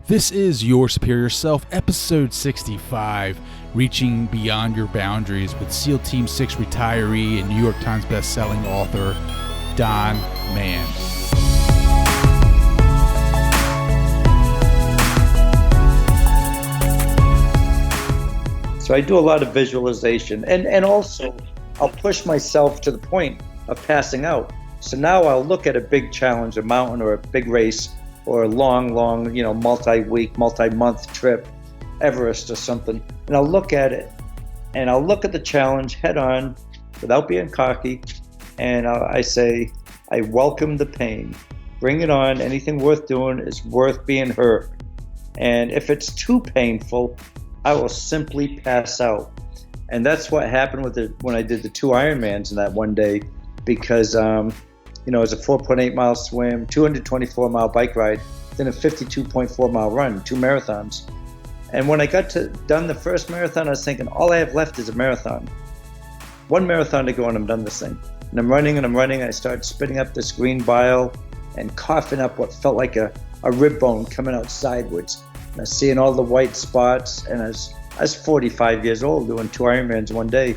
This is Your Superior Self, episode 65, Reaching Beyond Your Boundaries with SEAL Team 6 retiree and New York Times best-selling author, Don Mann. So I do a lot of visualization and also I'll push myself to the point of passing out. So now I'll look at a big challenge, a mountain or a big race or a long, multi-week, multi-month trip, Everest or something. And I'll look at it and I'll look at the challenge head on without being cocky. And I say, I welcome the pain. Bring it on. Anything worth doing is worth being hurt. And if it's too painful, I will simply pass out. And that's what happened when I did the 2 Ironmans in that one day, because it was a 4.8 mile swim, 224 mile bike ride, then a 52.4 mile run, 2 marathons. And when I got done the first marathon, I was thinking, all I have left is a marathon. 1 marathon to go and I'm done this thing. And I'm running. I start spitting up this green bile and coughing up what felt like a rib bone coming out sideways. And I was seeing all the white spots, and I was 45 years old doing 2 Ironmans one day,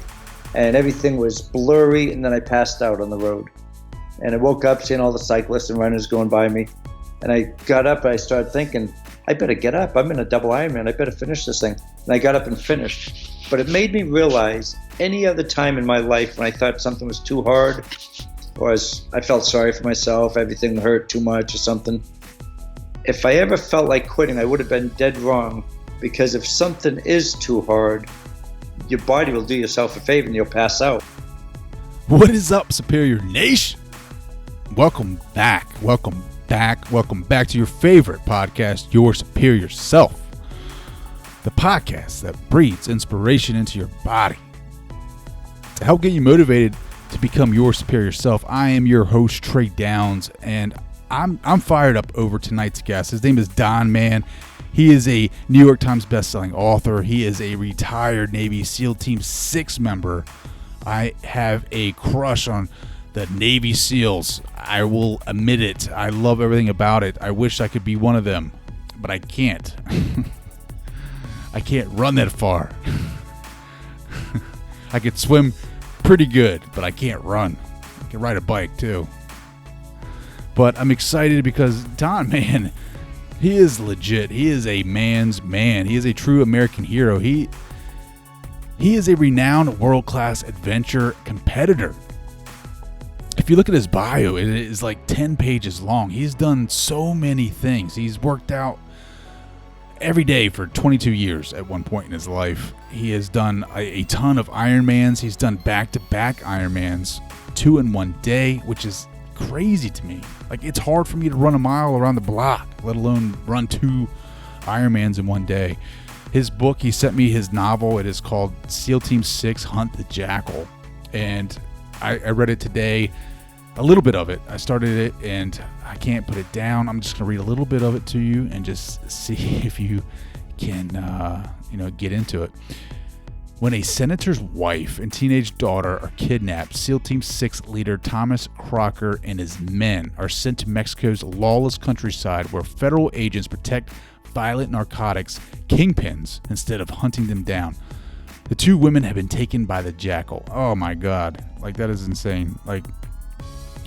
and everything was blurry, and then I passed out on the road. And I woke up seeing all the cyclists and runners going by me, and I got up and I started thinking, I better get up. I'm in a double Ironman. I better finish this thing. And I got up and finished. But it made me realize any other time in my life when I thought something was too hard, or I felt sorry for myself, everything hurt too much or something, if I ever felt like quitting, I would have been dead wrong, because if something is too hard, your body will do yourself a favor and you'll pass out. What is up, Superior Nation? Welcome back to your favorite podcast, Your Superior Self, the podcast that breathes inspiration into your body. To help get you motivated to become your superior self, I am your host, Trey Downs, and I'm fired up over tonight's guest. His name is Don Mann. He is a New York Times bestselling author. He is a retired Navy SEAL Team 6 member. I have a crush on the Navy SEALs. I will admit it. I love everything about it. I wish I could be one of them, but I can't. I can't run that far. I could swim pretty good, but I can't run. I can ride a bike too. But I'm excited because Don Mann, he is legit. He is a man's man. He is a true American hero. He is a renowned world-class adventure competitor. If you look at his bio, it is like 10 pages long. He's done so many things. He's worked out every day for 22 years at one point in his life. He has done a ton of Ironmans. He's done back-to-back Ironmans, 2 in one day, which is crazy to me. Like, it's hard for me to run a mile around the block, let alone run 2 Ironmans in one day. His book, he sent me his novel. It is called SEAL Team 6 Hunt the Jackal. And I read it today, a little bit of it. I started it and I can't put it down. I'm just going to read a little bit of it to you and just see if you can, get into it. When a senator's wife and teenage daughter are kidnapped, SEAL Team 6 leader Thomas Crocker and his men are sent to Mexico's lawless countryside, where federal agents protect violent narcotics kingpins instead of hunting them down. The 2 women have been taken by the jackal. Oh my God. Like, that is insane. Like,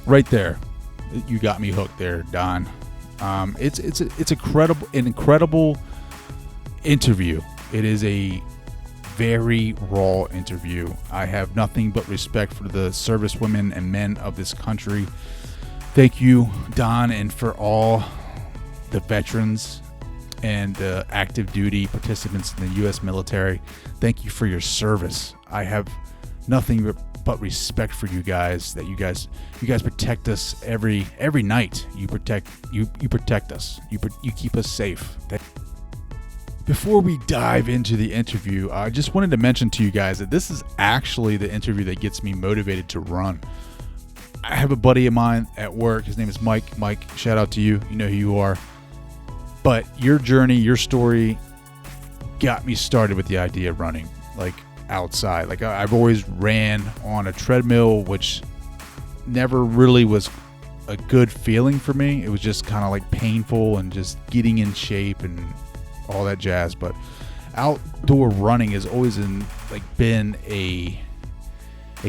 right there. You got me hooked there, Don. It's an incredible interview. It is a very raw interview. I have nothing but respect for the servicewomen and men of this country. Thank you, Don, and for all the veterans and the active duty participants in the U.S. military. Thank you for your service. I have nothing but respect for you guys. That you guys protect us every night. You protect us. You keep us safe. Before we dive into the interview, I just wanted to mention to you guys that this is actually the interview that gets me motivated to run. I have a buddy of mine at work. His name is Mike. Mike, shout out to you. You know who you are. But your journey, your story got me started with the idea of running, like, outside. Like, I've always ran on a treadmill, which never really was a good feeling for me. It was just kind of like painful and just getting in shape and all that jazz. But outdoor running has always been a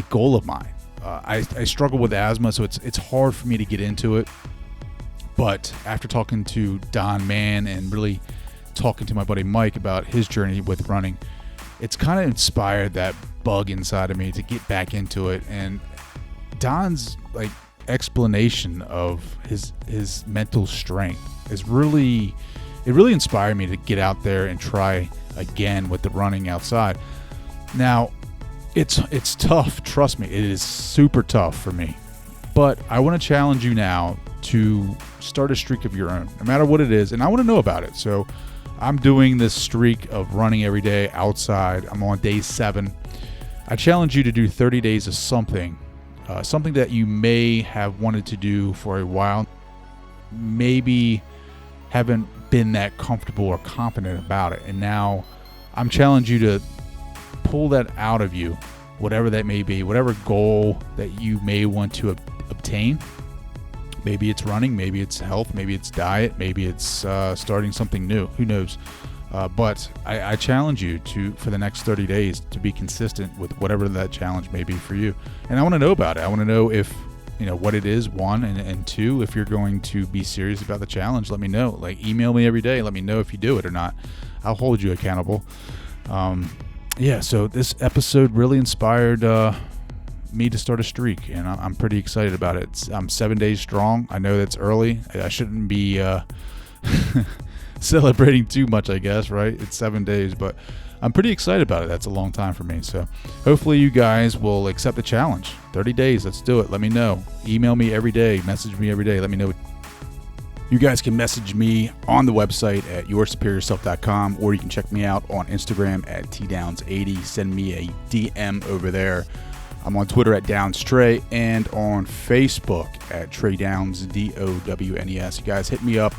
goal of mine. I struggle with asthma, so it's hard for me to get into it. But after talking to Don Mann and really talking to my buddy Mike about his journey with running, it's kind of inspired that bug inside of me to get back into it. And Don's like explanation of his mental strength is really inspired me to get out there and try again with the running outside. Now, it's tough, trust me, it is super tough for me. But I want to challenge you now to start a streak of your own, no matter what it is, and I want to know about it. So I'm doing this streak of running every day outside. I'm on day 7. I challenge you to do 30 days of something that you may have wanted to do for a while, maybe haven't been that comfortable or confident about it, and now I'm challenging you to pull that out of you, whatever that may be, whatever goal that you may want to obtain. Maybe it's running, maybe it's health, maybe it's diet, maybe it's starting something new. Who knows? But I challenge you for the next 30 days to be consistent with whatever that challenge may be for you. And I want to know about it. I want to know if, what it is, 1, and 2, if you're going to be serious about the challenge. Let me know. Like, email me every day. Let me know if you do it or not. I'll hold you accountable. So this episode really inspired me to start a streak, and I'm pretty excited about it. I'm 7 days strong. I know that's early. I shouldn't be celebrating too much, I guess, right? It's 7 days, but I'm pretty excited about it. That's a long time for me. So hopefully you guys will accept the challenge. 30 days, let's do it. Let me know. Email me every day. Message me every day. Let me know. You guys can message me on the website at yoursuperiorself.com, or you can check me out on Instagram at tdowns80. Send me a DM over there. I'm on Twitter at DownsTrey and on Facebook at Trey Downs, DOWNES. You guys hit me up.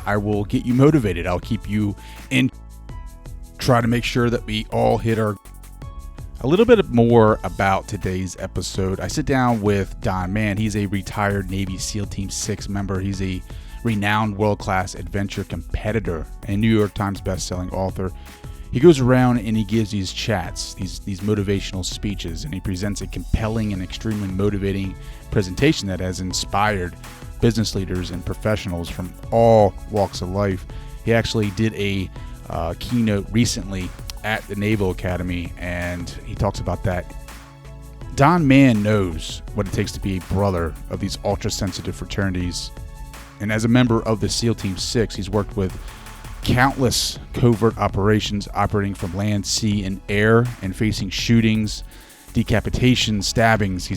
I will get you motivated. I'll keep you in. Try to make sure that we all hit our. A little bit more about today's episode. I sit down with Don Mann. He's a retired Navy SEAL Team 6 member. He's a renowned world-class adventure competitor and New York Times best-selling author. He goes around and he gives these chats, these motivational speeches, and he presents a compelling and extremely motivating presentation that has inspired business leaders and professionals from all walks of life. He actually did a keynote recently at the Naval Academy, and he talks about that. Don Mann knows what it takes to be a brother of these ultra-sensitive fraternities, and as a member of the SEAL Team 6, he's worked with countless covert operations operating from land, sea, and air, and facing shootings, decapitations, stabbings. He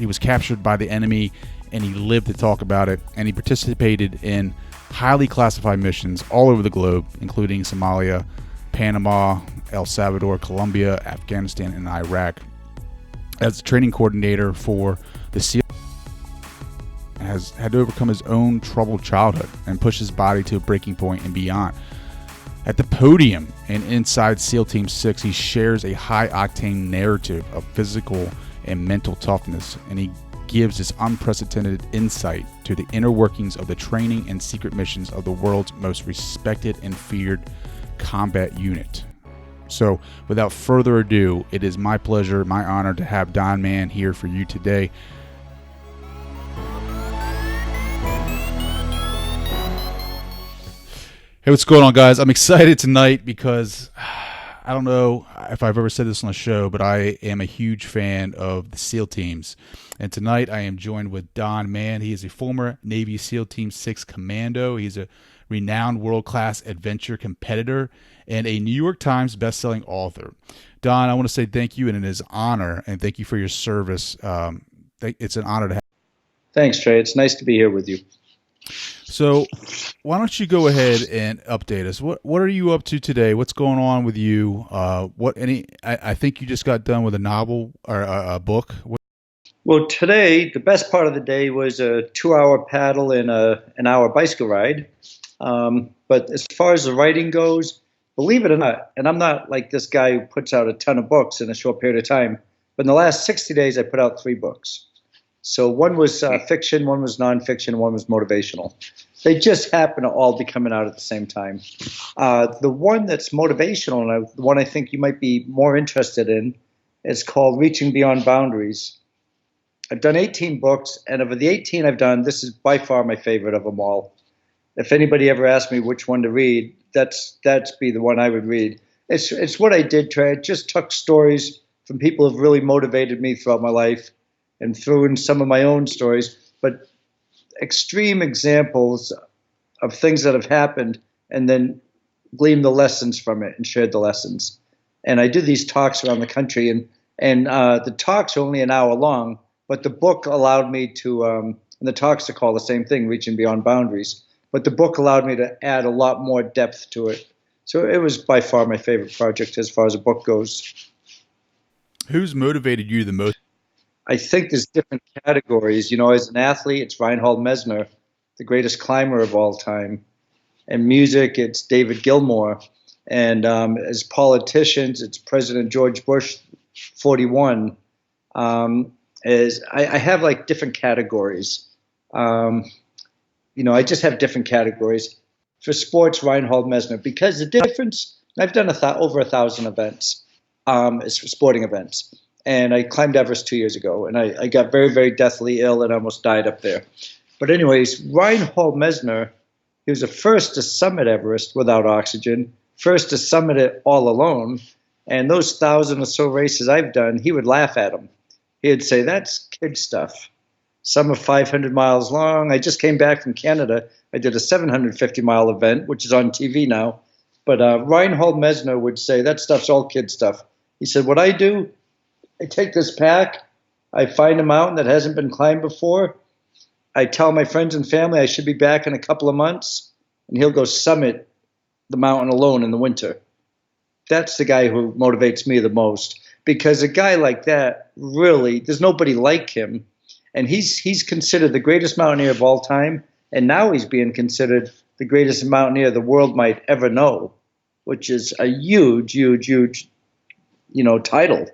was captured by the enemy, and he lived to talk about it, and he participated in highly classified missions all over the globe, including Somalia, Panama, El Salvador, Colombia, Afghanistan, and Iraq. As a training coordinator for the SEAL, has had to overcome his own troubled childhood and push his body to a breaking point and beyond. At the podium and inside SEAL Team 6, he shares a high-octane narrative of physical and mental toughness, and he gives this unprecedented insight to the inner workings of the training and secret missions of the world's most respected and feared combat unit. So, without further ado, it is my pleasure, my honor to have Don Mann here for you today. Hey, what's going on, guys? I'm excited tonight because I don't know if I've ever said this on the show, but I am a huge fan of the SEAL teams. And tonight I am joined with Don Mann. He is a former Navy SEAL Team 6 commando. He's a renowned world-class adventure competitor and a New York Times best-selling author. Don, I want to say thank you, and it is an honor, and thank you for your service. It's an honor to have. Thanks, Trey. It's nice to be here with you. So why don't you go ahead and update us? What are you up to today? What's going on with you? I think you just got done with a novel or a book. Well, today, the best part of the day was a 2-hour paddle and an hour bicycle ride. But as far as the writing goes, believe it or not, and I'm not like this guy who puts out a ton of books in a short period of time, but in the last 60 days, I put out 3 books. So one was fiction, one was nonfiction, one was motivational. They just happen to all be coming out at the same time. The one that's motivational, and the one I think you might be more interested in, is called Reaching Beyond Boundaries. I've done 18 books, and of the 18 I've done, this is by far my favorite of them all. If anybody ever asked me which one to read, that's be the one I would read. It's what I did. I just took stories from people who've really motivated me throughout my life and threw in some of my own stories, but extreme examples of things that have happened, and then gleaned the lessons from it and shared the lessons. And I do these talks around the country, and the talks are only an hour long, but the book allowed me to, and the talks are called the same thing, Reaching Beyond Boundaries, but the book allowed me to add a lot more depth to it. So it was by far my favorite project as far as a book goes. Who's motivated you the most? I think there's different categories. You know, as an athlete, it's Reinhold Messner, the greatest climber of all time. And music, it's David Gilmour. And as politicians, it's President George Bush, 41. I have like different categories. I just have different categories. For sports, Reinhold Messner, because the difference, I've done over 1,000 events, sporting events. And I climbed Everest 2 years ago, and I got very, very deathly ill and almost died up there. But anyways, Reinhold Messner, he was the first to summit Everest without oxygen, first to summit it all alone. And those 1,000 or so races I've done, he would laugh at them. He'd say, that's kid stuff. Some are 500 miles long. I just came back from Canada. I did a 750-mile event, which is on TV now. But Reinhold Messner would say, that stuff's all kid stuff. He said, what I do, I take this pack, I find a mountain that hasn't been climbed before, I tell my friends and family I should be back in a couple of months, and he'll go summit the mountain alone in the winter. That's the guy who motivates me the most, because a guy like that, really, there's nobody like him, and he's considered the greatest mountaineer of all time, and now he's being considered the greatest mountaineer the world might ever know, which is a huge, huge, huge, title.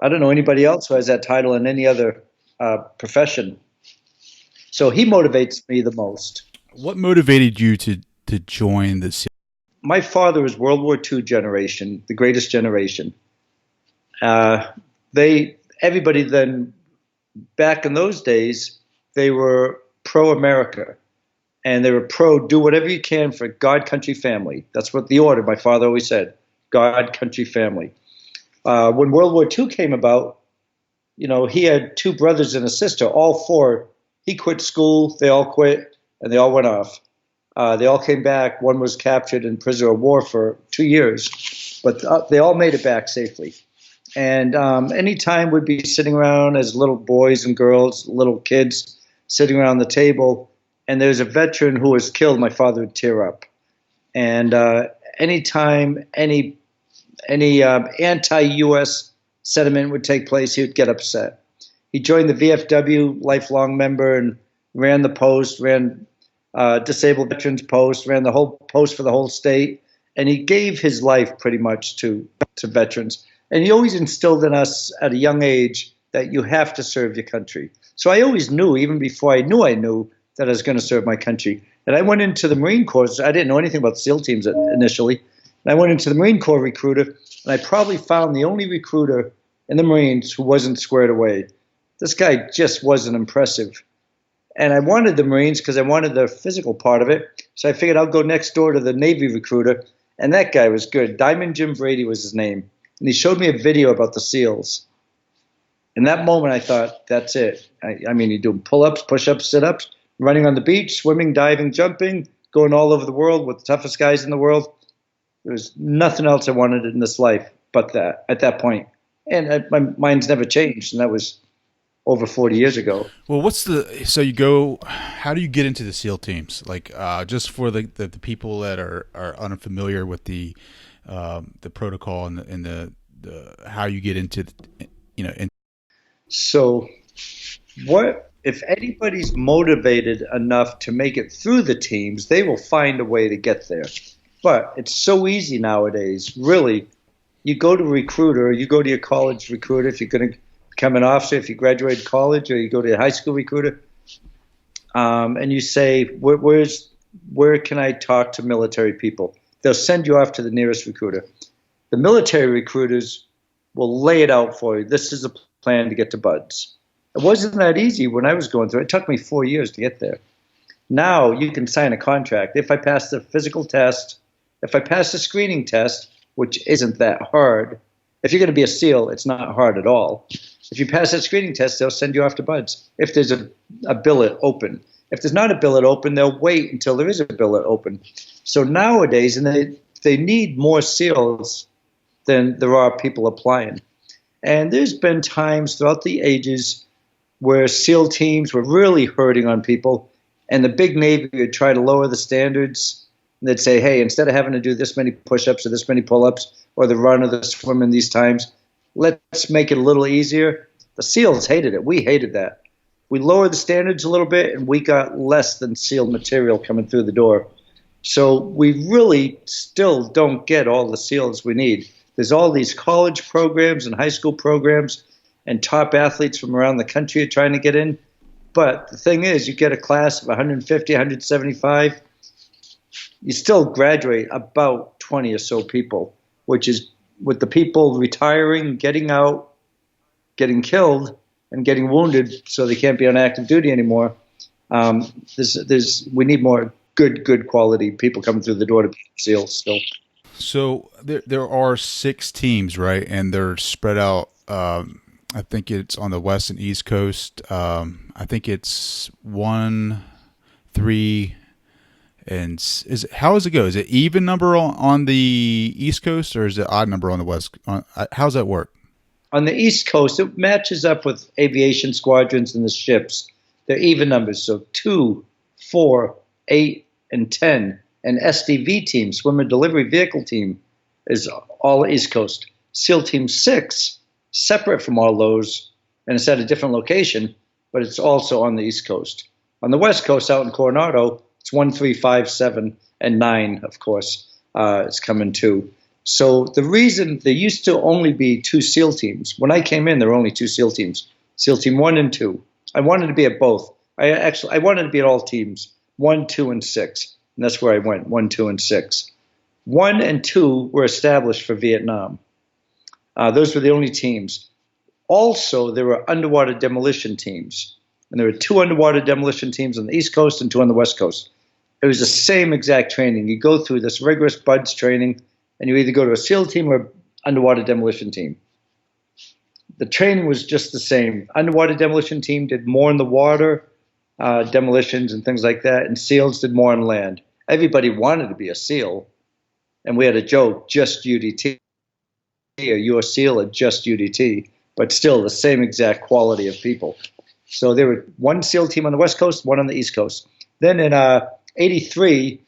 I don't know anybody else who has that title in any other profession. So he motivates me the most. What motivated you to join the SEAL? My father was World War II generation, the greatest generation. Everybody then, back in those days, they were pro-America. And they were pro, do whatever you can for God, country, family. That's what the order, my father always said, God, country, family. When World War II came about, he had two brothers and a sister, all four. He quit school, they all quit, and they all went off. They all came back. One was captured in prisoner of war for 2 years, but they all made it back safely. And anytime we'd be sitting around as little boys and girls, little kids, sitting around the table, and there's a veteran who was killed, my father would tear up. And anytime any anti-U.S. sentiment would take place, he would get upset. He joined the VFW, lifelong member, and ran the post, ran Disabled Veterans Post, ran the whole post for the whole state, and he gave his life pretty much to veterans. And he always instilled in us at a young age that you have to serve your country. So I always knew, even before I knew that I was going to serve my country. And I went into the Marine Corps. I didn't know anything about SEAL teams initially. And I went into the Marine Corps recruiter, and I probably found the only recruiter in the Marines who wasn't squared away. This guy just wasn't impressive. And I wanted the Marines because I wanted the physical part of it. So I figured I'll go next door to the Navy recruiter. And that guy was good. Diamond Jim Brady was his name. And he showed me a video about the SEALs. In that moment, I thought, that's it. I mean, you do pull-ups, push-ups, sit-ups, running on the beach, swimming, diving, jumping, going all over the world with the toughest guys in the world. There was nothing else I wanted in this life but that at that point. And my mind's never changed, and that was over 40 years ago. Well, how do you get into the SEAL teams? Like, just for the people that are unfamiliar with the protocol and the how you get into, So what, if anybody's motivated enough to make it through the teams, they will find a way to get there. But it's so easy nowadays, really. You go to a recruiter, you go to your college recruiter if you're going to become an officer, if you graduate college or you go to a high school recruiter, and you say, where can I talk to military people? They'll send you off to the nearest recruiter. The military recruiters will lay it out for you. This is a plan to get to BUD/S. It wasn't that easy when I was going through it. It took me 4 years to get there. Now you can sign a contract. If I pass the physical test, if I pass the screening test, which isn't that hard, if you're going to be a SEAL, it's not hard at all. If you pass that screening test, they'll send you off to BUD/S. If there's a billet open. If there's not a billet open, they'll wait until there is a billet open. So nowadays, and they need more SEALs than there are people applying. And there's been times throughout the ages where SEAL teams were really hurting on people, and the big Navy would try to lower the standards. And they'd say, hey, instead of having to do this many push-ups or this many pull-ups or the run or the swim in these times, let's make it a little easier. The SEALs hated it. We hated that. We lowered the standards a little bit, and we got less than SEAL material coming through the door. So we really still don't get all the SEALs we need. There's all these college programs and high school programs, and top athletes from around the country are trying to get in. But the thing is, you get a class of 150, 175, you still graduate about 20 or so people, which is with the people retiring, getting out, getting killed, and getting wounded so they can't be on active duty anymore. We need more good quality people coming through the door to be SEALs still. So there are 6 teams, right? And they're spread out. I think it's on the West and East Coast. I think it's 1, 3, and how does it go? Is it even number on the East Coast, or is it odd number on the West? How's that work? On the East Coast, it matches up with aviation squadrons and the ships. They're even numbers, so 2, 4, 8, and 10. And SDV team, Swimmer Delivery Vehicle Team, is all East Coast. SEAL Team 6, separate from all those, and it's at a different location, but it's also on the East Coast. On the West Coast, out in Coronado, it's 1, 3, 5, 7, and 9, of course, is coming too. So the reason there used to only be 2 SEAL teams. When I came in, there were only 2 SEAL teams, SEAL Team 1 and 2. I wanted to be at both. I wanted to be at all teams, 1, 2, and 6. And that's where I went, 1, 2, and 6. 1 and 2 were established for Vietnam. Those were the only teams. Also, there were underwater demolition teams. And there were 2 underwater demolition teams on the East Coast and 2 on the West Coast. It was the same exact training. You go through this rigorous BUD/S training, and you either go to a SEAL team or underwater demolition team. The training was just the same. Underwater demolition team did more in the water, demolitions and things like that, and SEALs did more on land. Everybody wanted to be a SEAL, and we had a joke, just UDT, or you're a SEAL or just UDT, but still the same exact quality of people. So there were 1 SEAL team on the West Coast, 1 on the East Coast. Then in '83,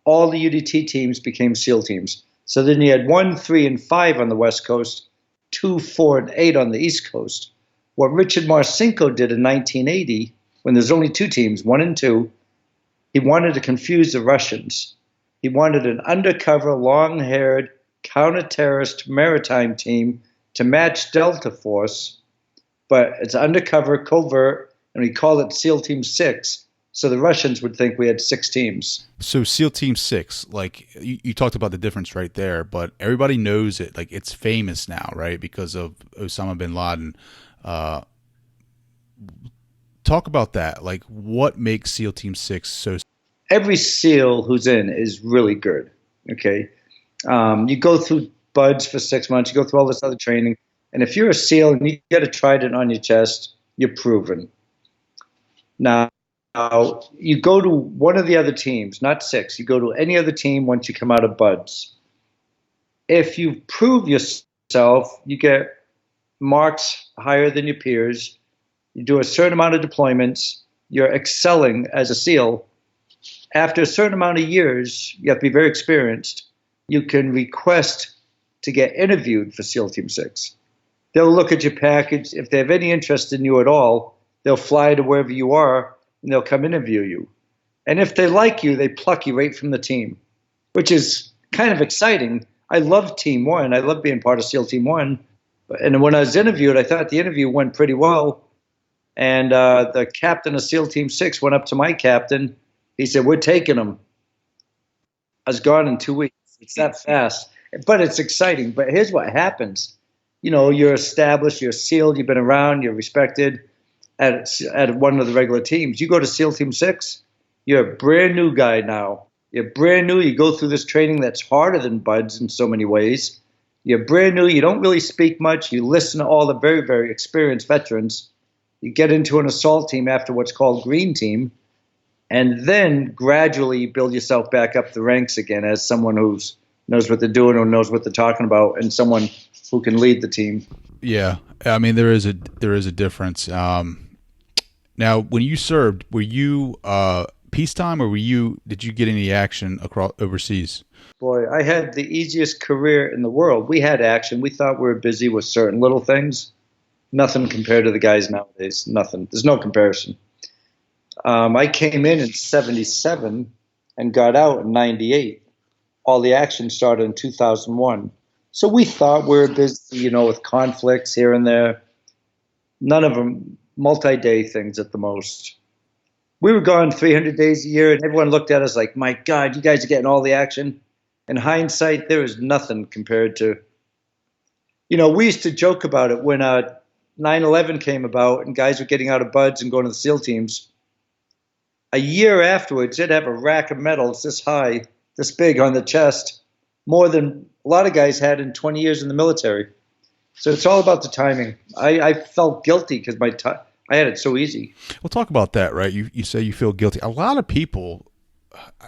all the UDT teams became SEAL teams. So then you had 1, 3, and 5 on the West Coast, 2, 4, and 8 on the East Coast. What Richard Marcinko did in 1980, when there's only 2 teams, 1 and 2, he wanted to confuse the Russians. He wanted an undercover, long-haired, counter-terrorist maritime team to match Delta Force, but it's undercover, covert, and we call it SEAL Team 6. So the Russians would think we had 6 teams. So SEAL Team 6, like you talked about the difference right there, but everybody knows it. Like it's famous now, right? Because of Osama bin Laden. Talk about that. Like what makes SEAL Team 6 so? Every SEAL who's in is really good. Okay. You go through BUD/S for 6 months, you go through all this other training. And if you're a SEAL and you get a trident on your chest, you're proven. Now, you go to one of the other teams, not 6. You go to any other team once you come out of BUD/S. If you prove yourself, you get marks higher than your peers. You do a certain amount of deployments. You're excelling as a SEAL. After a certain amount of years, you have to be very experienced. You can request to get interviewed for SEAL Team 6. They'll look at your package. If they have any interest in you at all, they'll fly to wherever you are, and they'll come interview you. And if they like you, they pluck you right from the team, which is kind of exciting. I love Team 1. I love being part of SEAL Team 1. And when I was interviewed, I thought the interview went pretty well. And the captain of SEAL Team 6 went up to my captain. He said, "We're taking him." I was gone in 2 weeks. It's that fast. But it's exciting. But here's what happens. You know, you're established, you're SEAL, you've been around, you're respected at one of the regular teams. You go to SEAL Team 6, you're a brand new guy now. You're brand new. You go through this training that's harder than BUD/S in so many ways. You're brand new. You don't really speak much. You listen to all the very, very experienced veterans. You get into an assault team after what's called Green Team, and then gradually you build yourself back up the ranks again as someone who knows what they're doing or knows what they're talking about, and someone who can lead the team. Yeah, I mean there is a difference. Now, when you served, were you peacetime, or did you get any action across overseas? Boy, I had the easiest career in the world. We had action. We thought we were busy with certain little things. Nothing compared to the guys nowadays. Nothing. There's no comparison. I came in '77 and got out in '98. All the action started in 2001. So we thought we were busy, you know, with conflicts here and there. None of them multi-day things at the most. We were gone 300 days a year, and everyone looked at us like, "My God, you guys are getting all the action." In hindsight, there is nothing compared to, you know, we used to joke about it when 9/11 came about and guys were getting out of BUD/S and going to the SEAL teams. A year afterwards, they'd have a rack of medals this high, this big on the chest, more than a lot of guys had in 20 years in the military. So it's all about the timing. I felt guilty because I had it so easy. We'll talk about that, right? You say you feel guilty. A lot of people,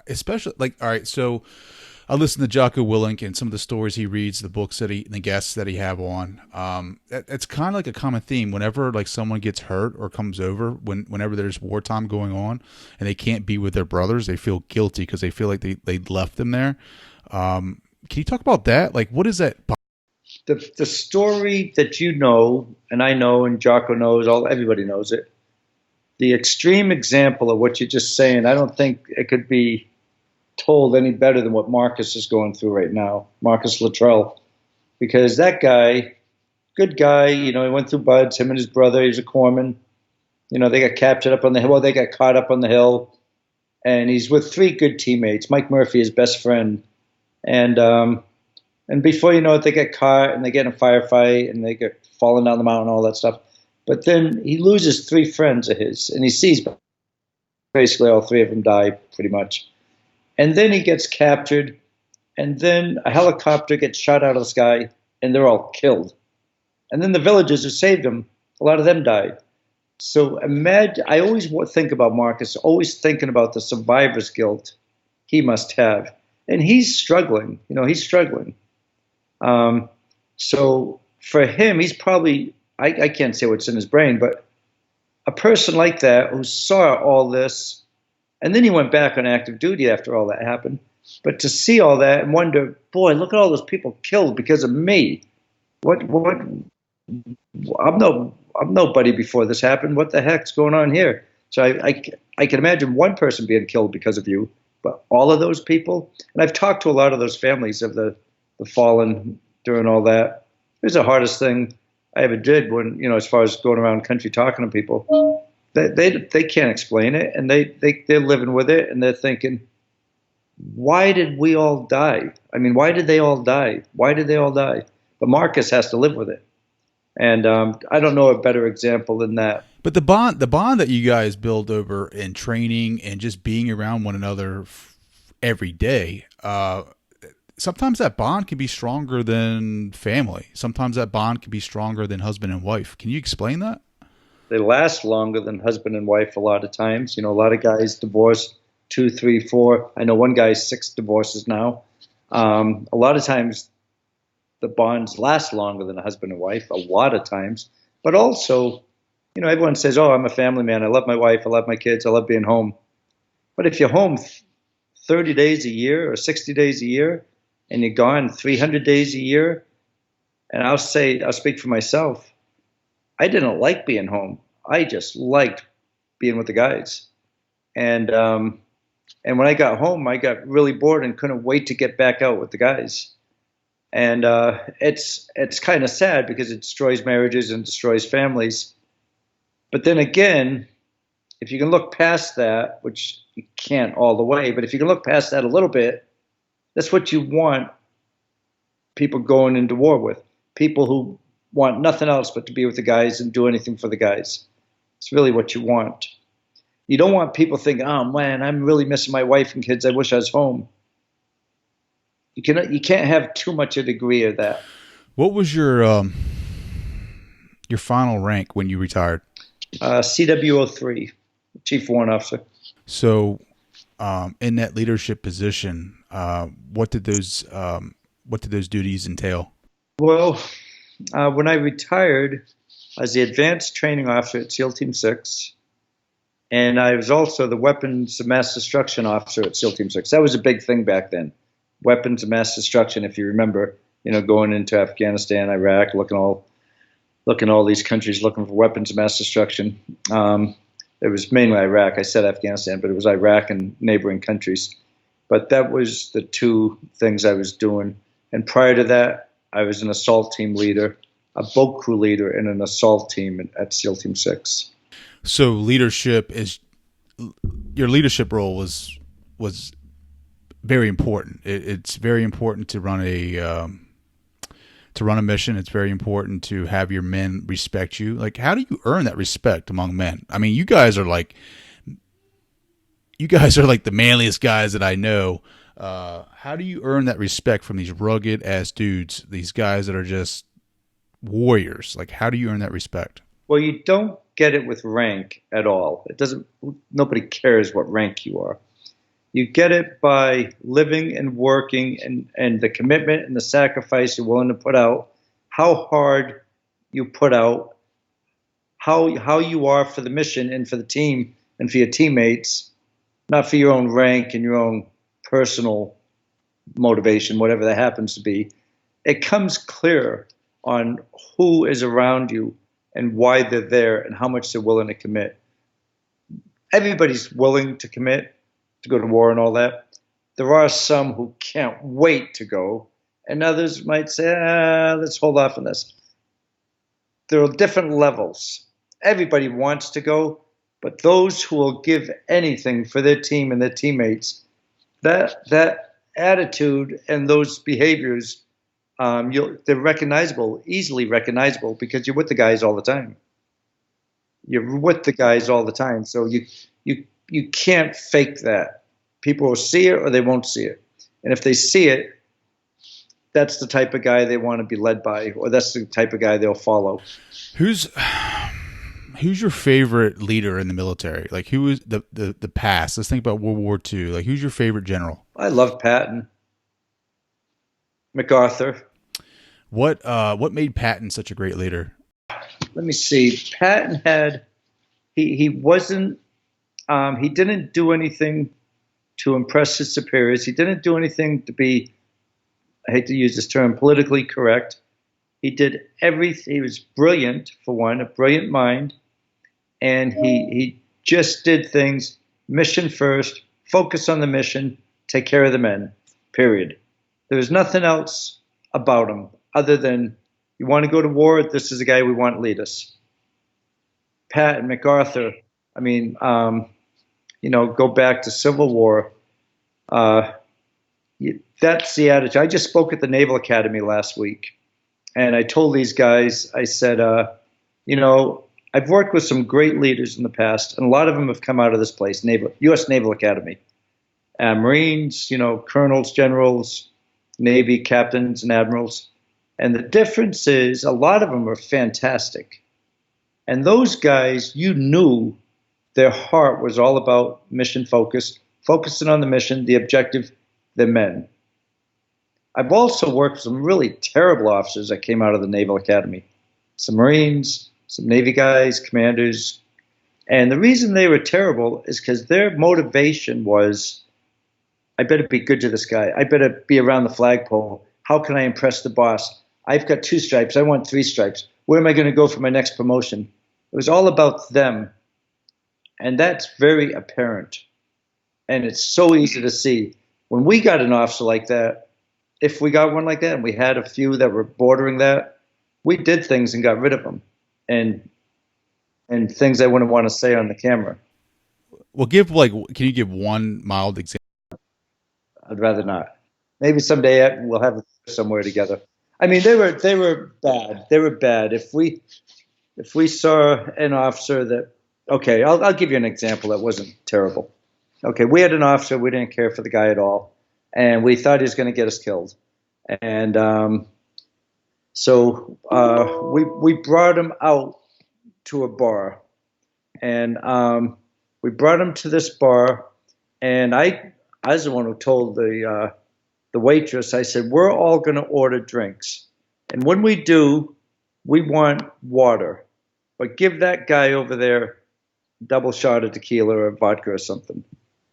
especially like, all right, so I listen to Jocko Willink and some of the stories he reads, the books and the guests that he have on. It's kind of like a common theme. Whenever like someone gets hurt or comes over, whenever there's wartime going on and they can't be with their brothers, they feel guilty because they feel like they left them there. Can you talk about that? Like, what is that? The story that you know, and I know, and Jocko knows, everybody knows it. The extreme example of what you're just saying, I don't think it could be told any better than what Marcus is going through right now, Marcus Luttrell, because that guy, good guy, you know, he went through BUD/S, him and his brother, he's a corpsman. You know, they got captured up on the hill. Well, they got caught up on the hill, and he's with 3 good teammates. Mike Murphy, his best friend, and before you know it, they get caught and they get in a firefight and they get falling down the mountain, all that stuff. But then he loses 3 friends of his, and he sees basically all 3 of them die pretty much. And then he gets captured, and then a helicopter gets shot out of the sky, and they're all killed. And then the villagers who saved him, a lot of them died. So imagine, I always think about Marcus, always thinking about the survivor's guilt he must have. And he's struggling, you know, he's struggling. So for him, he's probably, I can't say what's in his brain, but a person like that who saw all this, and then he went back on active duty after all that happened, but to see all that and wonder, boy, look at all those people killed because of me. I'm nobody before this happened. What the heck's going on here? So I can imagine one person being killed because of you, but all of those people, and I've talked to a lot of those families of the fallen during all that. It was the hardest thing I ever did when, you know, as far as going around the country talking to people. They can't explain it, and they're living with it, and they're thinking, why did we all die? I mean, why did they all die? Why did they all die? But Marcus has to live with it. And I don't know a better example than that. But the bond that you guys build over in training and just being around one another every day, sometimes that bond can be stronger than family. Sometimes that bond can be stronger than husband and wife. Can you explain that? They last longer than husband and wife a lot of times. You know, a lot of guys divorce 2, 3, 4. I know one guy's 6 divorces now. A lot of times the bonds last longer than a husband and wife, a lot of times. But also, you know, everyone says, oh, I'm a family man. I love my wife. I love my kids. I love being home. But if you're home 30 days a year or 60 days a year and you're gone 300 days a year, and I'll speak for myself, I didn't like being home. I just liked being with the guys. And when I got home, I got really bored and couldn't wait to get back out with the guys. And it's kind of sad because it destroys marriages and destroys families. But then again, if you can look past that, which you can't all the way, but if you can look past that a little bit, that's what you want people going into war with. People who want nothing else but to be with the guys and do anything for the guys. It's really what you want. You don't want people thinking, oh man, I'm really missing my wife and kids. I wish I was home. You can't have too much a degree of that. What was your final rank when you retired? CW03, Chief Warrant Officer. So, in that leadership position, what did those duties entail? Well, when I retired, I was the Advanced Training Officer at SEAL Team 6, and I was also the Weapons of Mass Destruction Officer at SEAL Team 6. That was a big thing back then. Weapons of mass destruction, if you remember, going into Afghanistan, Iraq, looking all these countries looking for weapons of mass destruction. It was mainly Iraq. I said Afghanistan, but it was Iraq and neighboring countries. But that was the two things I was doing. And prior to that, I was an assault team leader, a boat crew leader, and an assault team at SEAL Team 6. So your leadership role was very important. It's very important to run a mission. It's very important to have your men respect you. Like, how do you earn that respect among men? I mean, you guys are like the manliest guys that I know. How do you earn that respect from these rugged ass dudes, these guys that are just warriors? Like, how do you earn that respect? Well, you don't get it with rank at all. Nobody cares what rank you are. You get it by living and working and the commitment and the sacrifice you're willing to put out, how hard you put out, how you are for the mission and for the team and for your teammates, not for your own rank and your own personal motivation, whatever that happens to be. It comes clear on who is around you and why they're there and how much they're willing to commit. Everybody's willing to commit to go to war and all that. There are some who can't wait to go, and others might say, let's hold off on this. There are different levels. Everybody wants to go, but those who will give anything for their team and their teammates, that attitude and those behaviors, they're recognizable, easily recognizable, because you're with the guys all the time. You're with the guys all the time, so you can't fake that. People will see it or they won't see it. And if they see it, that's the type of guy they want to be led by, or that's the type of guy they'll follow. Who's your favorite leader in the military? Like, who is the past? Let's think about World War II. Like, who's your favorite general? I love Patton. MacArthur. What made Patton such a great leader? Let me see. Patton had he wasn't he didn't do anything to impress his superiors. He didn't do anything to be, I hate to use this term, politically correct. He did everything. He was brilliant, for one, a brilliant mind. And he just did things mission first, focus on the mission, take care of the men, period. There was nothing else about him other than, you want to go to war? This is the guy we want to lead us. Pat and MacArthur, I mean, go back to Civil War. That's the attitude. I just spoke at the Naval Academy last week, and I told these guys, I said, I've worked with some great leaders in the past, and a lot of them have come out of this place, U.S. Naval Academy. Marines, colonels, generals, Navy captains and admirals. And the difference is a lot of them are fantastic. And those guys, you knew their heart was all about mission focus, focusing on the mission, the objective, the men. I've also worked with some really terrible officers that came out of the Naval Academy. Some Marines, some Navy guys, commanders. And the reason they were terrible is because their motivation was, I better be good to this guy. I better be around the flagpole. How can I impress the boss? I've got 2 stripes. I want 3 stripes. Where am I going to go for my next promotion? It was all about them. And that's very apparent. And it's so easy to see. When we got an officer like that, if we got one like that, and we had a few that were bordering that, we did things and got rid of them, and things I wouldn't want to say on the camera. Well, give like, can you give one mild example? I'd rather not. Maybe someday we'll have a somewhere together. I mean, they were bad. They were bad. If we saw an officer that, okay, I'll give you an example that wasn't terrible. Okay, we had an officer, we didn't care for the guy at all, and we thought he was going to get us killed. And we brought him out to a bar, and we brought him to this bar, and I was the one who told the waitress, I said, we're all going to order drinks, and when we do, we want water, but give that guy over there a double shot of tequila or vodka or something.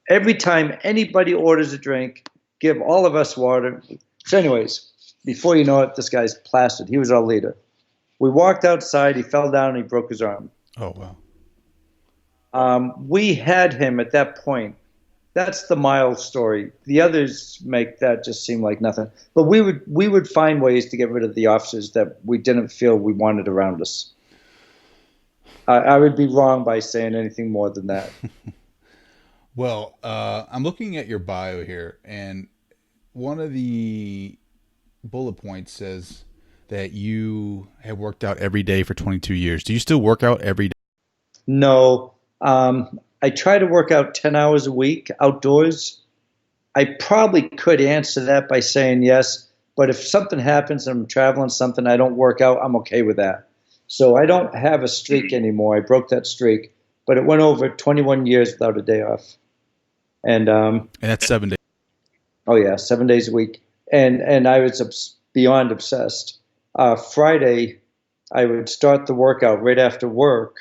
Every time anybody orders a drink, give all of us water. So anyways, before you know it, this guy's plastered. He was our leader. We walked outside. He fell down and he broke his arm. Oh, wow. We had him at that point. That's the mild story. The others make that just seem like nothing. But we would find ways to get rid of the officers that we didn't feel we wanted around us. I would be wrong by saying anything more than that. Well, I'm looking at your bio here, and one of the bullet points says that you have worked out every day for 22 years. Do you still work out every day? No. I try to work out 10 hours a week outdoors. I probably could answer that by saying yes, but if something happens and I'm traveling something, I don't work out, I'm okay with that. So I don't have a streak anymore. I broke that streak, but it went over 21 years without a day off. And that's 7 days. Oh yeah, 7 days a week. And I was beyond obsessed. Friday, I would start the workout right after work,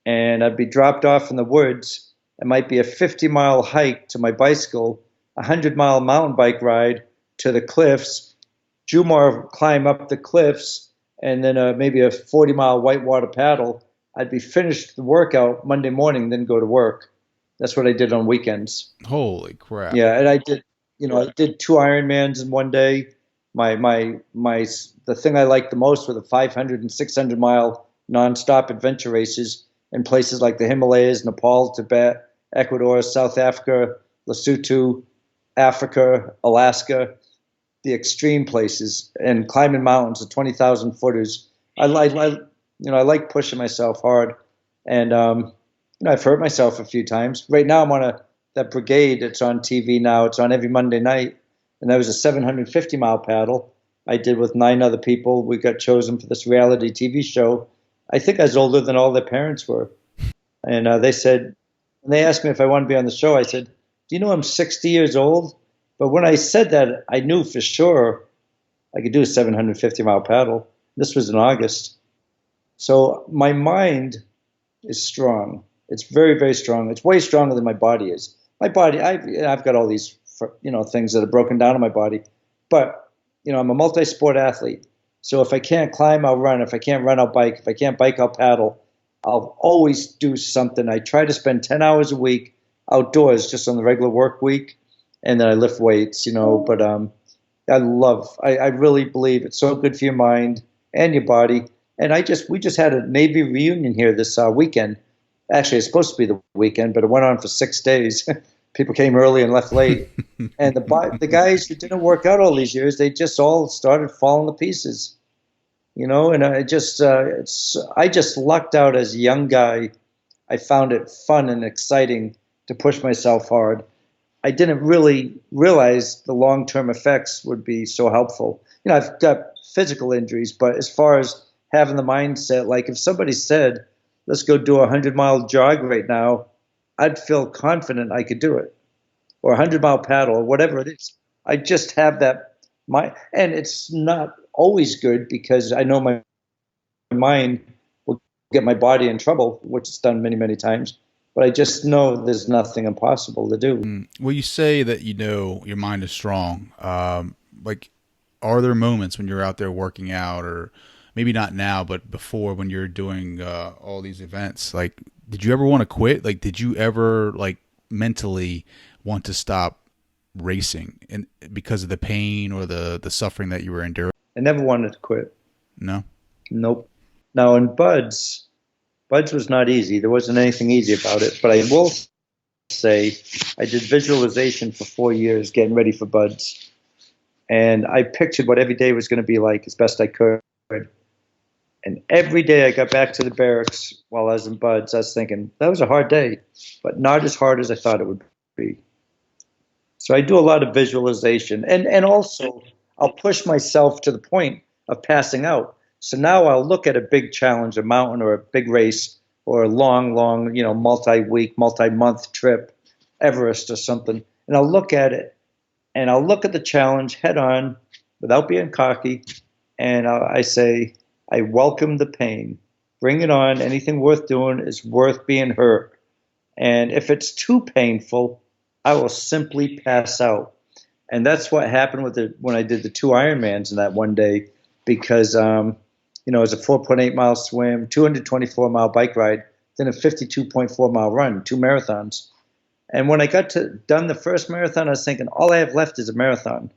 and I'd be dropped off in the woods. It might be a 50-mile hike to my bicycle, a 100-mile mountain bike ride to the cliffs, Jumar climb up the cliffs, and then maybe a 40-mile whitewater paddle. I'd be finished the workout Monday morning, then go to work. That's what I did on weekends. Holy crap. Yeah, and I did, I did 2 Ironmans in one day. The thing I liked the most were the 500 and 600-mile nonstop adventure races in places like the Himalayas, Nepal, Tibet, Ecuador, South Africa, Lesotho, Africa, Alaska, the extreme places, and climbing mountains of 20,000 footers. I like pushing myself hard, and I've hurt myself a few times. Right now, I'm on that brigade. It's on TV now. It's on every Monday night, and that was a 750-mile paddle I did with 9 other people. We got chosen for this reality TV show. I think I was older than all their parents were, and they asked me if I wanted to be on the show. I said, "Do you know I'm 60 years old?" But when I said that, I knew for sure I could do a 750-mile paddle. This was in August. So my mind is strong. It's very, very strong. It's way stronger than my body is. My body, I've got all these, things that are broken down in my body. But, I'm a multi-sport athlete. So if I can't climb, I'll run. If I can't run, I'll bike. If I can't bike, I'll paddle. I'll always do something. I try to spend 10 hours a week outdoors just on the regular work week. And then I lift weights, but I really believe it's so good for your mind and your body. And we just had a Navy reunion here this weekend. Actually, it's supposed to be the weekend, but it went on for 6 days. People came early and left late. And the guys who didn't work out all these years, they just all started falling to pieces, and I just lucked out as a young guy. I found it fun and exciting to push myself hard. I didn't really realize the long-term effects would be so helpful. I've got physical injuries, but as far as having the mindset, like if somebody said, let's go do a 100-mile jog right now, I'd feel confident I could do it, or a 100-mile paddle, or whatever it is. I just have that mind, and it's not always good because I know my mind will get my body in trouble, which it's done many, many times. But I just know there's nothing impossible to do. Well, you say that your mind is strong. Are there moments when you're out there working out, or maybe not now, but before when you're doing all these events? Like, did you ever want to quit? Like, did you ever mentally want to stop racing, and because of the pain or the suffering that you were enduring? I never wanted to quit. No. Nope. Now in Buds was not easy. There wasn't anything easy about it. But I will say I did visualization for 4 years getting ready for Buds. And I pictured what every day was going to be like as best I could. And every day I got back to the barracks while I was in Buds, I was thinking, that was a hard day, but not as hard as I thought it would be. So I do a lot of visualization. And also, I'll push myself to the point of passing out. So now I'll look at a big challenge, a mountain or a big race or a long, multi-week, multi-month trip, Everest or something, and I'll look at it and I'll look at the challenge head on without being cocky, and I say, I welcome the pain. Bring it on. Anything worth doing is worth being hurt. And if it's too painful, I will simply pass out. And that's what happened when I did the 2 Ironmans in that one day, because it was a 4.8 mile swim, 224 mile bike ride, then a 52.4 mile run, 2 marathons. And when I got done the first marathon, I was thinking, all I have left is a marathon.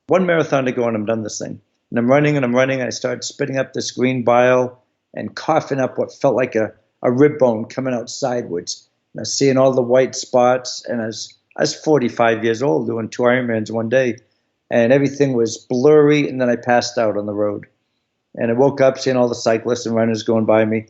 1 marathon to go and I'm done this thing. And I'm running and I'm running. I started spitting up this green bile and coughing up what felt like a rib bone coming out sideways. And I was seeing all the white spots. And I was 45 years old doing 2 Ironmans one day. And everything was blurry. And then I passed out on the road. And I woke up seeing all the cyclists and runners going by me.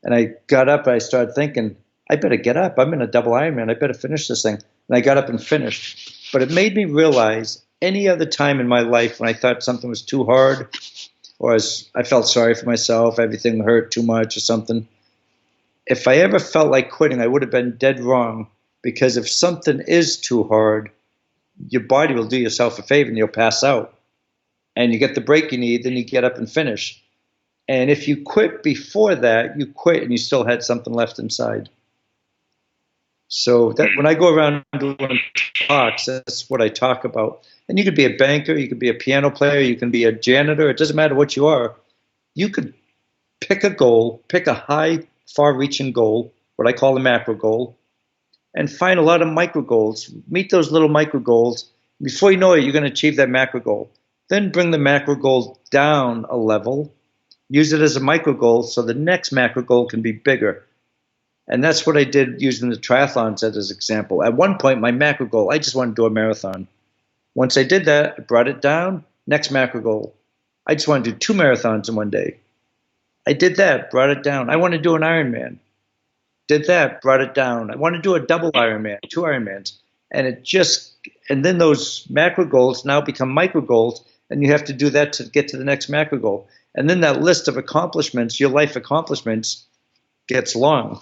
And I got up and I started thinking, I better get up. I'm in a double Ironman. I better finish this thing. And I got up and finished. But it made me realize any other time in my life when I thought something was too hard, or I felt sorry for myself, everything hurt too much or something, if I ever felt like quitting, I would have been dead wrong, because if something is too hard, your body will do yourself a favor and you'll pass out. And you get the break you need, then you get up and finish. And if you quit before that, you quit and you still had something left inside. So that when I go around doing talks, that's what I talk about. And you could be a banker, you could be a piano player, you can be a janitor. It doesn't matter what you are. You could pick a goal, pick a high, far-reaching goal, what I call a macro goal, and find a lot of micro goals. Meet those little micro goals. Before you know it, you're going to achieve that macro goal. Then bring the macro goal down a level. Use it as a micro goal so the next macro goal can be bigger. And that's what I did using the triathlons as an example. At one point, my macro goal, I just wanted to do a marathon. Once I did that, I brought it down, next macro goal. I just want to do 2 marathons in one day. I did that, brought it down. I want to do an Ironman. Did that, brought it down. I want to do a double Ironman, 2 Ironmans. And then those macro goals now become micro goals, and you have to do that to get to the next macro goal. And then that list of accomplishments, your life accomplishments, gets long.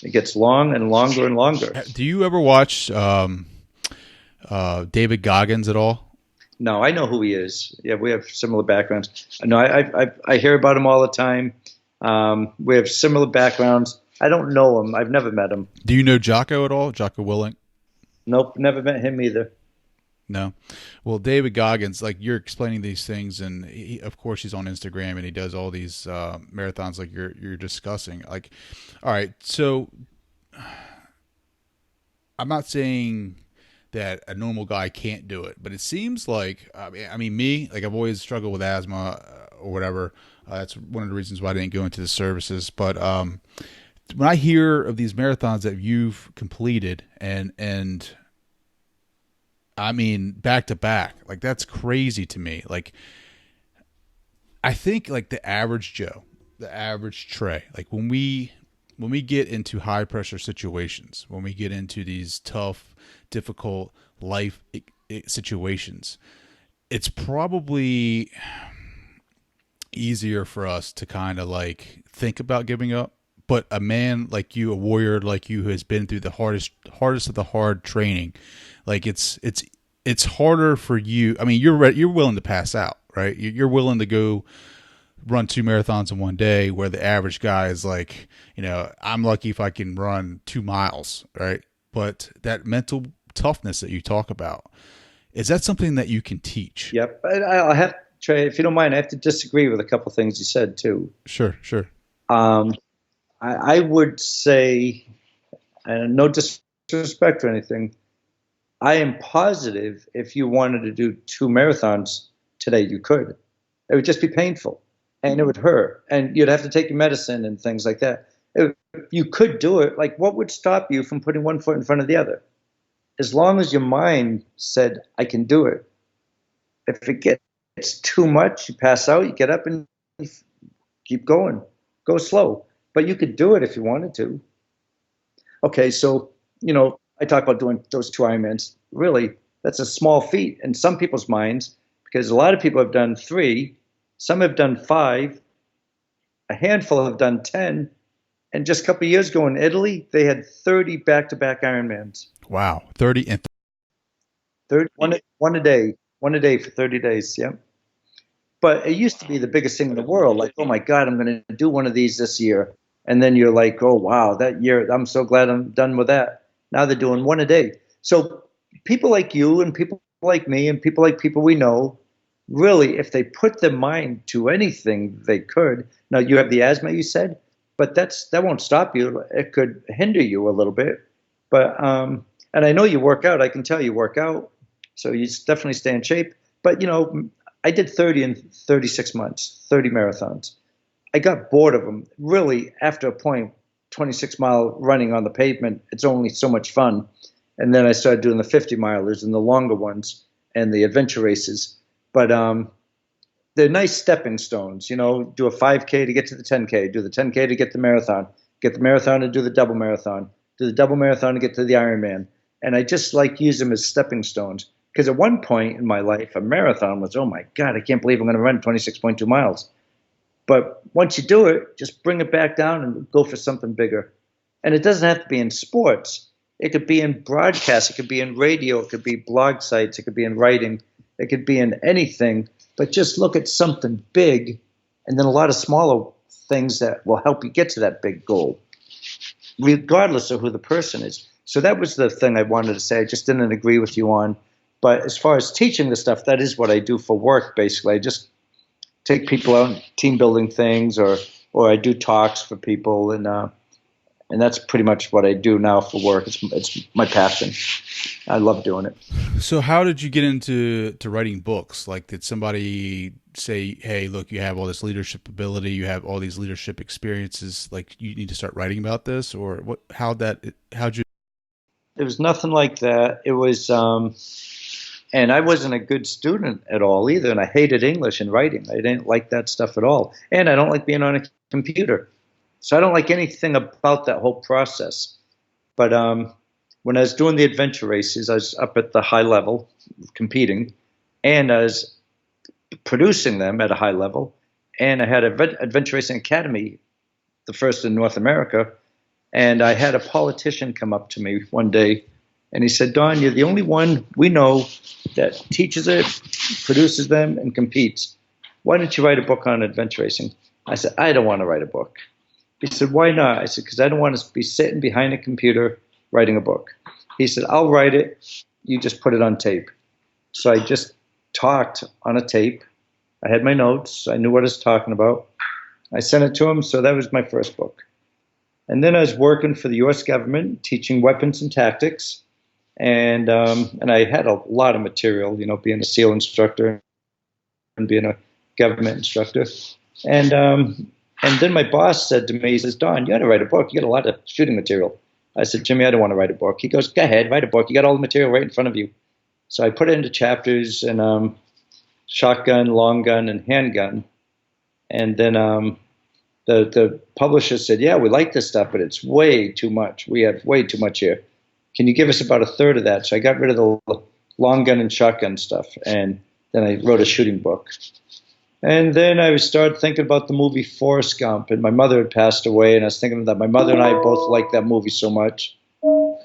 It gets long and longer and longer. Do you ever watch David Goggins at all? No, I know who he is. Yeah, we have similar backgrounds. No, I hear about him all the time. We have similar backgrounds. I don't know him. I've never met him. Do you know Jocko at all? Jocko Willink? Nope, never met him either. No. Well, David Goggins, like you're explaining these things, and of course he's on Instagram and he does all these marathons like you're discussing. Like, all right, so I'm not saying that a normal guy can't do it, but it seems like me, like I've always struggled with asthma or whatever. That's one of the reasons why I didn't go into the services. But when I hear of these marathons that you've completed and I mean, back to back, like that's crazy to me. Like, I think like the average Joe, the average Trey, like when we get into high pressure situations, when we get into these tough, difficult life situations, it's probably easier for us to kind of like think about giving up. But a man like you, a warrior like you, who has been through the hardest of the hard training, like it's harder for you. I mean, you're willing to pass out, right? You're willing to go run 2 marathons in one day, where the average guy is like, I'm lucky if I can run 2 miles, right? But that mental toughness that you talk about, is that something that you can teach? Yep. I have, Trey, if you don't mind, I have to disagree with a couple of things you said too. Sure. I would say, and no disrespect or anything, I am positive if you wanted to do 2 marathons today, you could. It would just be painful and it would hurt and you'd have to take your medicine and things like that. You could do it. Like, what would stop you from putting one foot in front of the other? As long as your mind said, I can do it. If it gets too much, you pass out, you get up and you keep going. Go slow. But you could do it if you wanted to. Okay, so, I talk about doing those 2 Ironmans. Really, that's a small feat in some people's minds because a lot of people have done 3, some have done 5, a handful have done 10, and just a couple of years ago in Italy, they had 30 back-to-back Ironmans. Wow, 30 and 30, one a day for 30 days, yeah. But it used to be the biggest thing in the world, like, oh my God, I'm going to do one of these this year. And then you're like, oh, wow, that year, I'm so glad I'm done with that. Now they're doing one a day. So people like you and people like me and people like people we know, really, if they put their mind to anything, they could. Now, you have the asthma, you said, but that won't stop you. It could hinder you a little bit. But and I know you work out. I can tell you work out. So you definitely stay in shape. But, I did 30 in 36 months, 30 marathons. I got bored of them. Really, after a point, 26-mile running on the pavement, it's only so much fun. And then I started doing the 50-milers and the longer ones and the adventure races. But they're nice stepping stones. Do a 5K to get to the 10K, do the 10K to get the marathon to do the double marathon, do the double marathon to get to the Ironman. And I just like use them as stepping stones. Because at one point in my life, a marathon was, oh my God, I can't believe I'm going to run 26.2 miles. But once you do it, just bring it back down and go for something bigger. And it doesn't have to be in sports. It could be in broadcast. It could be in radio. It could be blog sites. It could be in writing. It could be in anything. But just look at something big and then a lot of smaller things that will help you get to that big goal, regardless of who the person is. So that was the thing I wanted to say. I just didn't agree with you on. But as far as teaching the stuff, that is what I do for work, basically. I just take people out, team building things, or I do talks for people, and that's pretty much what I do now for work. It's my passion. I love doing it. So how did you get into writing books? Like, did somebody say, hey, look, you have all this leadership ability, you have all these leadership experiences, like you need to start writing about this? Or what? How'd you? It was nothing like that. It was, and I wasn't a good student at all either, and I hated English and writing. I didn't like that stuff at all. And I don't like being on a computer. So I don't like anything about that whole process. But when I was doing the adventure races, I was up at the high level competing, and I was producing them at a high level. And I had an adventure racing academy, the first in North America. And I had a politician come up to me one day, and he said, Don, you're the only one we know that teaches it, produces them, and competes. Why don't you write a book on adventure racing? I said, I don't want to write a book. He said, why not? I said, because I don't want to be sitting behind a computer writing a book. He said, I'll write it. You just put it on tape. So I just talked on a tape. I had my notes. I knew what I was talking about. I sent it to him. So that was my first book. And then I was working for the U.S. government, teaching weapons and tactics. And I had a lot of material, being a SEAL instructor and being a government instructor. And then my boss said to me, he says, Don, you got to write a book. You got a lot of shooting material. I said, Jimmy, I don't want to write a book. He goes, go ahead, write a book. You got all the material right in front of you. So I put it into chapters and shotgun, long gun, and handgun. And then the publisher said, yeah, we like this stuff, but it's way too much. We have way too much here. Can you give us about a third of that? So I got rid of the long gun and shotgun stuff. And then I wrote a shooting book. And then I started thinking about the movie Forrest Gump, and my mother had passed away, and I was thinking that my mother and I both liked that movie so much.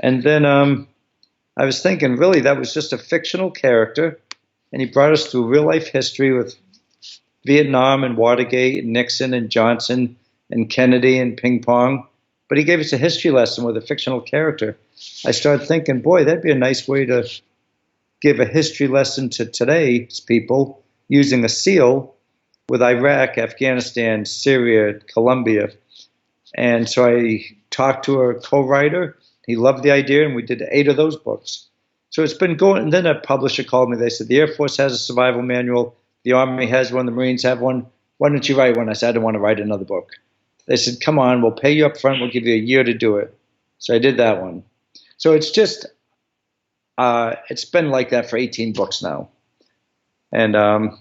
And then I was thinking, really, that was just a fictional character, and he brought us through real-life history with Vietnam and Watergate and Nixon and Johnson and Kennedy and ping pong, but he gave us a history lesson with a fictional character. I started thinking, boy, that'd be a nice way to give a history lesson to today's people using a SEAL with Iraq, Afghanistan, Syria, Colombia. And so I talked to a co-writer. He loved the idea, and we did 8 of those books. So it's been going. And then a publisher called me. They said, the Air Force has a survival manual. The Army has one. The Marines have one. Why don't you write one? I said, I don't want to write another book. They said, come on, we'll pay you up front. We'll give you a year to do it. So I did that one. So it's just, it's been like that for 18 books now. And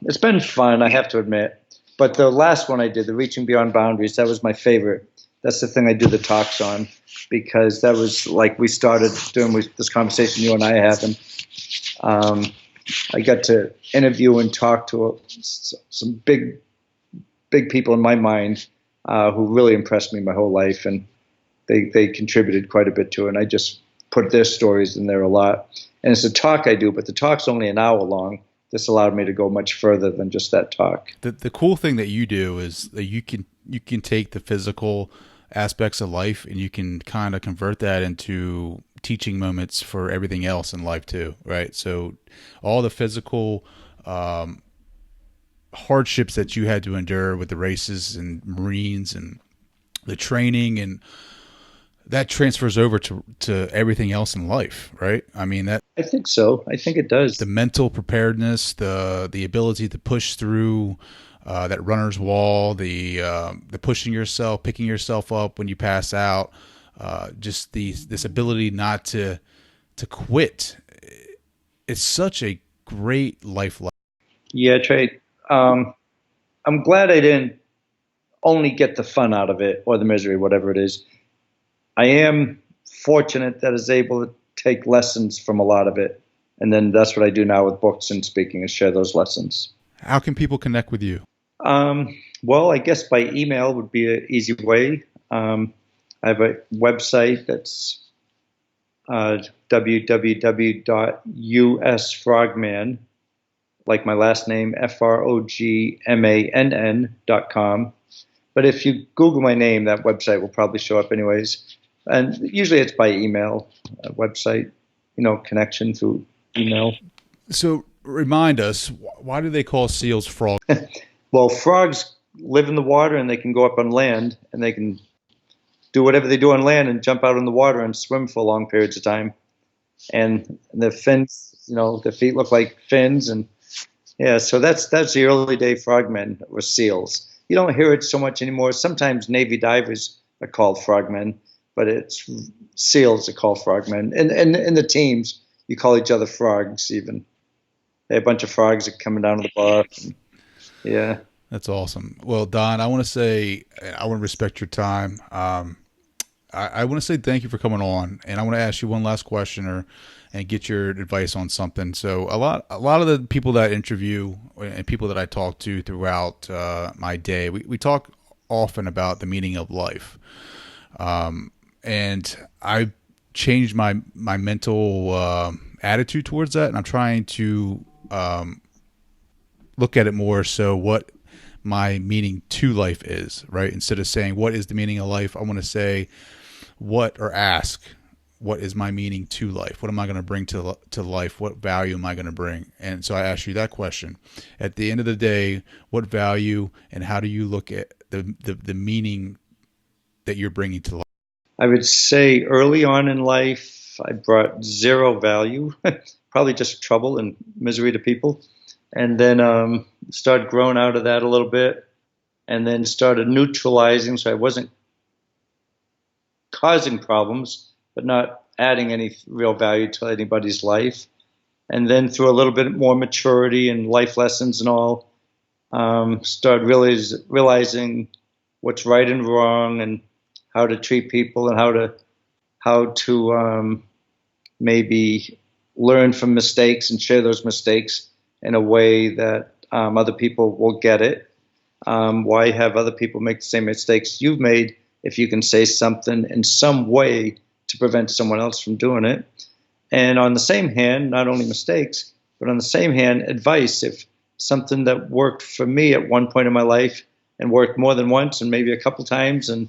it's been fun, I have to admit. But the last one I did, the Reaching Beyond Boundaries, that was my favorite. That's the thing I do the talks on, because that was like we started doing this conversation you and I are having. I got to interview and talk to some big people in my mind who really impressed me my whole life, and they contributed quite a bit to it. And I just put their stories in there a lot. And it's a talk I do, but the talk's only an hour long. This allowed me to go much further than just that talk. The cool thing that you do is that you can take the physical aspects of life and you can kind of convert that into teaching moments for everything else in life too, right? So all the physical hardships that you had to endure with the races and Marines and the training, and that transfers over to everything else in life, right? I mean, that I think so. I think it does. The mental preparedness, the ability to push through that runner's wall, the pushing yourself, picking yourself up when you pass out, just this ability not to quit. It's such a great life lesson. Yeah, Trey. I'm glad I didn't only get the fun out of it or the misery, whatever it is. I am fortunate that I was able to take lessons from a lot of it. And then that's what I do now with books and speaking, is share those lessons. How can people connect with you? Well, I guess by email would be an easy way. I have a website that's www.usfrogman, like my last name, frogmann.com. But if you Google my name, that website will probably show up anyways. And usually it's by email, website, connection through email. So remind us, why do they call seals frogs? Well, frogs live in the water and they can go up on land and they can do whatever they do on land and jump out in the water and swim for long periods of time. And their fins, their feet look like fins. And yeah, so that's the early day frogmen were seals. You don't hear it so much anymore. Sometimes Navy divers are called frogmen, but it's seals are called frogmen. And in the teams, you call each other frogs even. They have a bunch of frogs that are coming down to the bar. Yeah. That's awesome. Well, Don, I want to respect your time. I want to say thank you for coming on, and I want to ask you one last question and get your advice on something. So a lot of the people that I interview and people that I talk to throughout my day, we talk often about the meaning of life. And I've changed my mental attitude towards that, and I'm trying to look at it more so what my meaning to life is, right? Instead of saying what is the meaning of life, I want to say ask what is my meaning to life? What am I going to bring to life? What value am I going to bring? And so I ask you that question. At the end of the day, what value and how do you look at the meaning that you're bringing to life? I would say early on in life, I brought zero value, probably just trouble and misery to people. And then started growing out of that a little bit, and then started neutralizing, so I wasn't causing problems, but not adding any real value to anybody's life. And then through a little bit more maturity and life lessons and all, started realizing what's right and wrong and how to treat people and how to maybe learn from mistakes and share those mistakes in a way that other people will get it. Why have other people make the same mistakes you've made if you can say something in some way to prevent someone else from doing it? And on the same hand, not only mistakes, but on the same hand, advice. If something that worked for me at one point in my life and worked more than once and maybe a couple times, and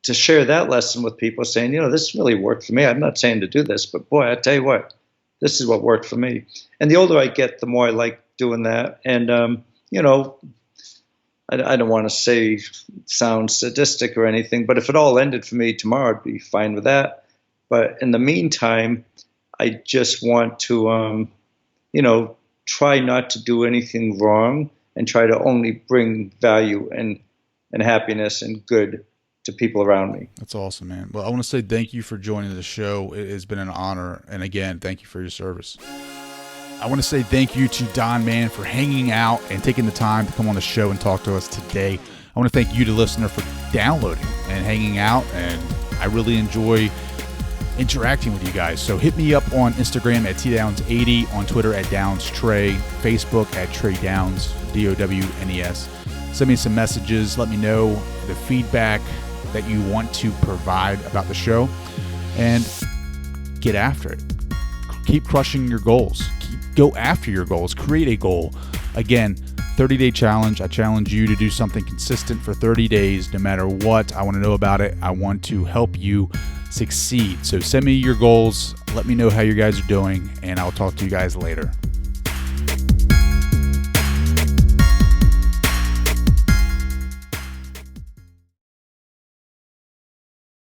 to share that lesson with people saying, this really worked for me. I'm not saying to do this, but boy, I tell you what, this is what worked for me. And the older I get, the more I like doing that. And, I don't want to sound sadistic or anything, but if it all ended for me tomorrow, I'd be fine with that. But in the meantime, I just want to, try not to do anything wrong and try to only bring value and happiness and good to people around me. That's awesome, man. Well, I want to say thank you for joining the show. It has been an honor. And again, thank you for your service. I want to say thank you to Don Mann for hanging out and taking the time to come on the show and talk to us today. I want to thank you, the listener, for downloading and hanging out. And I really enjoy interacting with you guys. So hit me up on Instagram at TDowns80, on Twitter at DownsTrey, Facebook at Trey Downs, DOWNES. Send me some messages. Let me know the feedback that you want to provide about the show, and get after it. Keep crushing your goals. Go after your goals. Create a goal. Again, 30-day challenge. I challenge you to do something consistent for 30 days, no matter what. I want to know about it. I want to help you succeed. So send me your goals. Let me know how you guys are doing, and I'll talk to you guys later.